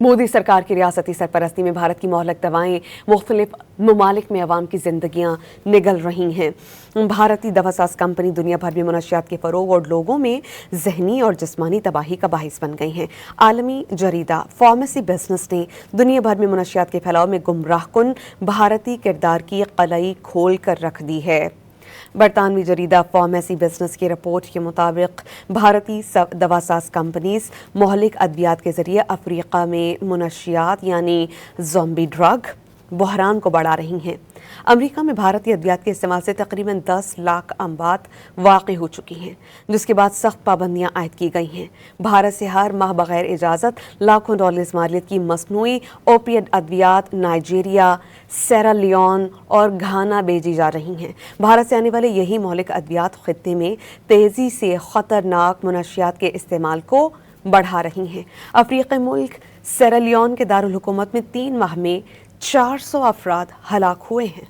मोदी सरकार की रियासती सरपरस्ती में भारत की मोहलक दवाएं मुख्तलिफ ममालिक में अवाम की जिंदगियां निगल रही हैं। भारतीय दवासाज कंपनी दुनिया भर में मनशियात के फरोग और लोगों में जहनी और जिस्मानी तबाही का बाहिस बन गई हैं। आलमी जरीदा फार्मेसी बिजनेस ने दुनिया भर में मनशियात के फैलाव में गुमराहकुन भारतीय किरदार की कलई खोल कर रख दी है। बरतानवी जरीदा फार्मेसी बिजनेस की रिपोर्ट के मुताबिक भारतीय दवासाज कंपनीज मोहलिक अद्वियात के जरिए अफ्रीका में मुनशियात यानी ज़ॉम्बी ड्रग बहरान को बढ़ा रही हैं। अमेरिका में भारतीय अद्वियात के इस्तेमाल से तकरीबन 10 लाख अमवात वाक़ हो चुकी हैं, जिसके बाद सख्त पाबंदियां आयद की गई हैं। भारत से हर माह बगैर इजाज़त लाखों डॉलर्स मालियत की मसनूई ओपियड अद्वियात नाइजीरिया, सेरा लियोन और घाना भेजी जा रही हैं। भारत से आने वाले यही मौलिक अद्वियात खित्ते में तेज़ी से ख़तरनाक मुनशियात के इस्तेमाल को बढ़ा रही हैं। अफ्रीकी मुल्क सेरा लियोन के दारुल हुकूमत में 3 माह में 400 अफराद हलाक हुए हैं।